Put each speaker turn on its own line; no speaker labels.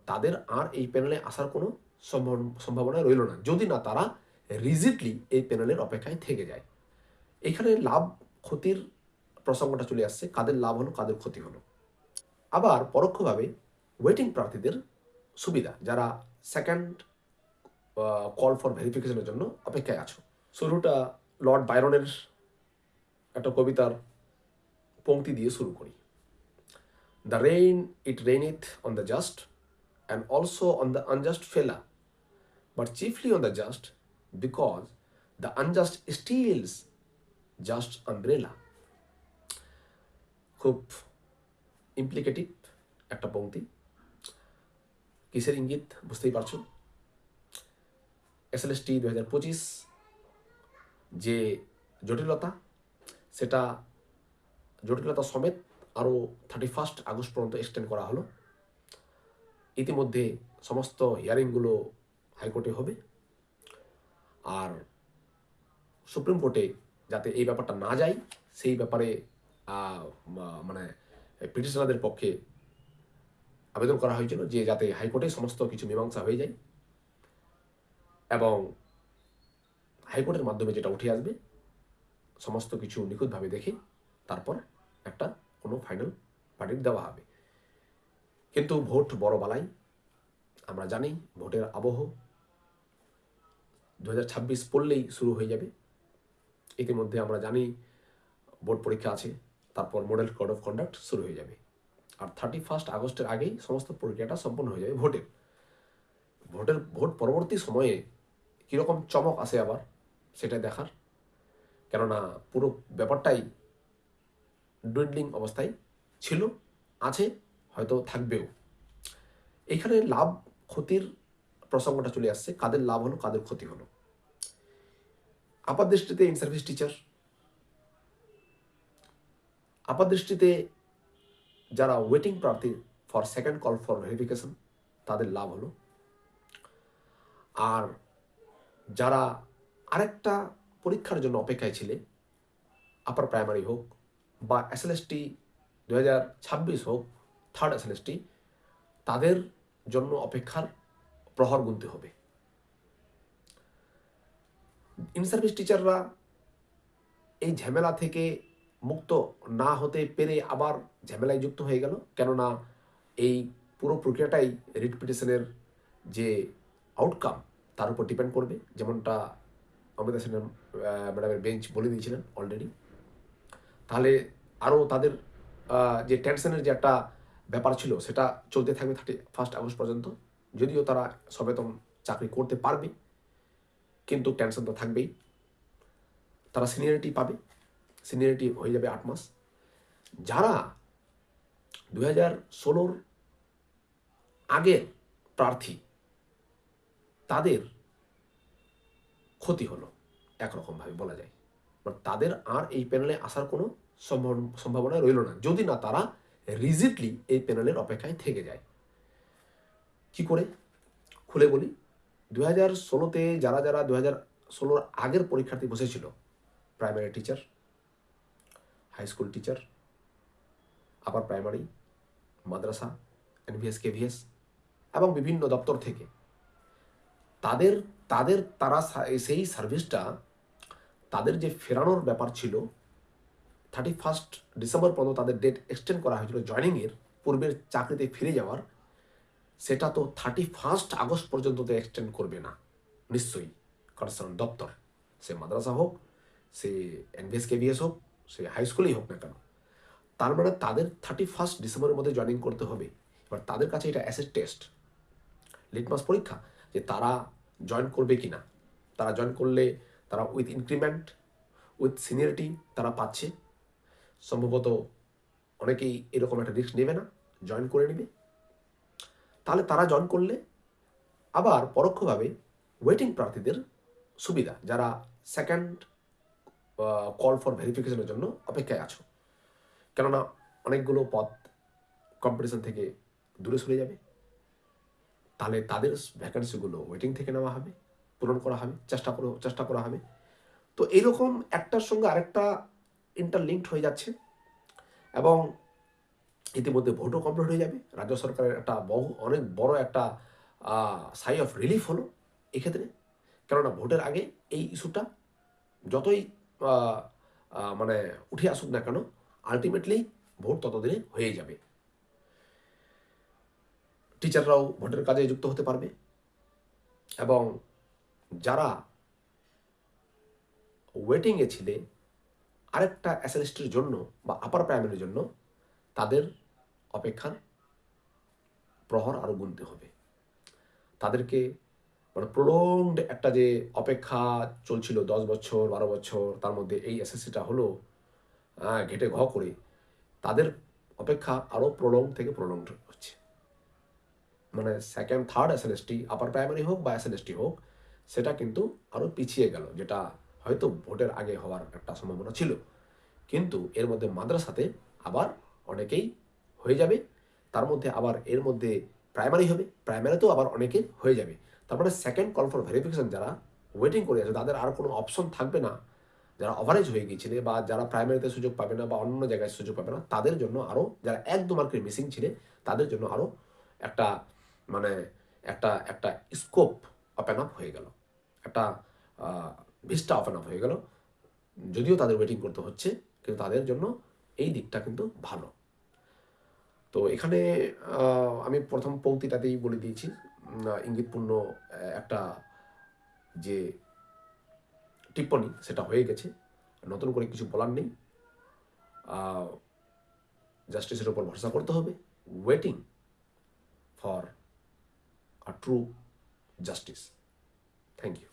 তাদের আর এই প্যানেলে আসার কোনো সম্ভাবনা রইল না, যদি না তারা রিজিডলি এই প্যানেলের অপেক্ষায় থেকে যায়। এখানে লাভ ক্ষতির প্রসঙ্গটা চলে আসছে, কাদের লাভ হলো কাদের ক্ষতি হলো। আবার পরোক্ষভাবে ওয়েটিং প্রার্থীদের সুবিধা, যারা সেকেন্ড কল ফর ভেরিফিকেশনের জন্য অপেক্ষায় আছো। শুরুটা লর্ড বাইরনের একটা কবিতার পংক্তি দিয়ে শুরু করি। The rain it raineth on the just and also on the unjust fella, but chiefly on the just, because the unjust steals just umbrella. খুব ইমপ্লিকেটিভ একটা পংক্তি। কিসের ইঙ্গিত বুঝতেই পারছো। এসএলএসটি 2025 যে জটিলতা, সেটা জটিলতা সমেত আরও 31 আগস্ট পর্যন্ত এক্সটেন্ড করা হলো। ইতিমধ্যে সমস্ত হিয়ারিংগুলো হাইকোর্টে হবে, আর সুপ্রিম কোর্টে যাতে এই ব্যাপারটা না যায় সেই ব্যাপারে মানে পিটিশনারদের পক্ষে আবেদন করা হয়েছিল যে যাতে হাইকোর্টে সমস্ত কিছু মীমাংসা হয়ে যায়, এবং হাইকোর্টের মাধ্যমে যেটা উঠে আসবে সমস্ত কিছু নিখুঁতভাবে দেখে তারপর একটা কোনো ফাইনাল ভার্ডিক্ট দেওয়া হবে। কিন্তু ভোট বড় বালাই, আমরা জানি ভোটের আবহ 2026 পড়লেই শুরু হয়ে যাবে। ইতিমধ্যে আমরা জানি বোর্ড পরীক্ষা আছে, তারপর মডেল কোড অফ কন্ডাক্ট শুরু হয়ে যাবে, আর 31 আগস্টের আগেই সমস্ত প্রক্রিয়াটা সম্পন্ন হয়ে যাবে ভোট পরবর্তী সময়ে কীরকম চমক আসে আবার সেটাই দেখার, কেননা পুরো ব্যাপারটাই ডুইডলিং অবস্থায় ছিল, আছে, হয়তো থাকবেও। এখানে লাভ ক্ষতির প্রসঙ্গটা চলে আসছে, কাদের লাভ হলো কাদের ক্ষতি হলো। আপাতদৃষ্টিতে ইন সার্ভিস টিচার, আপাতদৃষ্টিতে যারা ওয়েটিং প্রার্থী for second call for verification তাদের লাভ হলো, আর যারা আরেকটা পরীক্ষার জন্য অপেক্ষায় ছিলে, আপার প্রাইমারি হোক বা এসএলএসটি 2026 হোক, থার্ড এসএলএসটি, তাদের জন্য অপেক্ষার প্রহর গুনতে হবে। ইন সার্ভিস টিচাররা এই ঝামেলা থেকে মুক্ত না হতে পেরে আবার ঝামেলায় যুক্ত হয়ে গেল, কেননা এই পুরো প্রক্রিয়াটাই রিট পিটিশনের যে আউটকাম তার উপর ডিপেন্ড করবে, যেমনটা অমিতা সেন ম্যাডামের বেঞ্চ বলে দিয়েছিলেন অলরেডি। তাহলে আরও তাদের যে টেনশনের যে একটা ব্যাপার ছিল সেটা চলতে থাকবে 31 আগস্ট পর্যন্ত, যদিও তারা সবেতন চাকরি করতে পারবে, কিন্তু টেনশন তো থাকবেই। তারা সিনিয়রিটি পাবে, সিনিয়রিটি হয়ে যাবে 8 মাস। যারা 2016 আগের প্রার্থী তাদের ক্ষতি হলো একরকমভাবে বলা যায়, তাদের আর এই প্যানেলে আসার কোনো সম্ভাবনা রইল না, যদি না তারা রিজিডলি এই প্যানেলের অপেক্ষায় থেকে যায়। কি করে খুলে বলি, 2016-তে যারা 2016 আগের পরীক্ষার্থী বসেছিল, primary teacher, high school teacher, upper primary, মাদ্রাসা, এনভিএস, কেভিএস এবং বিভিন্ন দপ্তর থেকে, তারা সেই সার্ভিসটা তাদের যে ফেরানোর ব্যাপার ছিল 31 ডিসেম্বর পর্যন্ত তাদের ডেট এক্সটেন্ড করা হয়েছিল জয়নিংয়ের, পূর্বের চাকরিতে ফিরে যাওয়ার, সেটা তো 31 আগস্ট পর্যন্ত তো এক্সটেন্ড করবে না নিশ্চয়ই কনসার্ন দপ্তর, সে মাদ্রাসা হোক, সে এনভিএস কেভিএস হোক, সে হাই স্কুলেই হোক না কেন। তার মানে তাদের 31 ডিসেম্বরের মধ্যে জয়েনিং করতে হবে। এবার তাদের কাছে এটা অ্যাসেট টেস্ট, লিটমাস পরীক্ষা, যে তারা জয়েন করবে কি না। তারা জয়েন করলে তারা উইথ ইনক্রিমেন্ট, উইথ সিনিয়রিটি তারা পাচ্ছে, সম্ভবত অনেকেই এরকম একটা রিস্ক নেবে না, জয়েন করে নেবে। তাহলে তারা জয়েন করলে আবার পরোক্ষভাবে ওয়েটিং প্রার্থীদের সুবিধা, যারা সেকেন্ড কল ফর ভেরিফিকেশনের জন্য অপেক্ষায় আছো, কেননা অনেকগুলো পদ কম্পিটিশন থেকে দূরে সরে যাবে, তাহলে তাদের ভ্যাকেন্সিগুলো ওয়েটিং থেকে নেওয়া হবে, পূরণ করা হবে, চেষ্টা করা হবে। তো এইরকম একটার সঙ্গে আরেকটা ইন্টারলিঙ্কড হয়ে যাচ্ছে, এবং ইতিমধ্যে ভোটও কমপ্লিট হয়ে যাবে। রাজ্য সরকারের একটা অনেক বড় একটা সাই অফ রিলিফ হলো এক্ষেত্রে। কেননা ভোটের আগে এই ইস্যুটা যতই আ আ মানে উঠে আসুক না কেন, আল্টিমেটলি ভোট ততদিনে হয়ে যাবে। টিচাররাও ভোটের কাজে যুক্ত হতে পারবে এবং যারা ওয়েটিংয়ে ছিলে আরেকটা এসএলএসটির জন্য বা আপার প্রাইমারির জন্য, তাদের অপেক্ষার প্রহর আরও গুনতে হবে। তাদেরকে মানে প্রলংড একটা যে অপেক্ষা চলছিল 10 বছর 12 বছর, তার মধ্যে এই এসএসসিটা হলো ঘেঁটে ঘ করে, তাদের অপেক্ষা আরও থেকে প্রলংড হচ্ছে। মানে second third SLST upper primary হোক বা এসএলএসটি হোক, সেটা কিন্তু আরও পিছিয়ে গেল, যেটা হয়তো ভোটের আগে হওয়ার একটা সম্ভাবনা ছিল। কিন্তু এর মধ্যে মাদ্রাসাতে আবার অনেকেই হয়ে যাবে। তার মধ্যে আবার এর মধ্যে প্রাইমারি হবে, প্রাইমারিতেও আবার অনেকের হয়ে যাবে। তারপরে সেকেন্ড কল ফর ভেরিফিকেশন যারা ওয়েটিং করে আছে, তাদের আর কোনো অপশন থাকবে না। যারা ওভারেজ হয়ে গিয়েছিলে বা যারা প্রাইমারিতে সুযোগ পাবে না বা অন্য জায়গায় সুযোগ পাবে না, তাদের জন্য আরও, যারা 1-2 মার্কের মিসিং ছিলে, তাদের জন্য আরও একটা মানে একটা একটা স্কোপ ওপেন আপ হয়ে গেল, একটা ভিস্টা ওপেন আপ হয়ে গেল। যদিও তাদের ওয়েটিং করতে হচ্ছে, কিন্তু তাদের জন্য এই দিকটা কিন্তু ভালো। তো এখানে আমি প্রথম পংক্তিটাতেই বলে দিয়েছি, ইঙ্গিতপূর্ণ একটা যে টিপ্পনী সেটা হয়ে গেছে, নতুন করে কিছু বলার নেই। জাস্টিসের উপর ভরসা করতে হবে, waiting for a true justice. Thank you.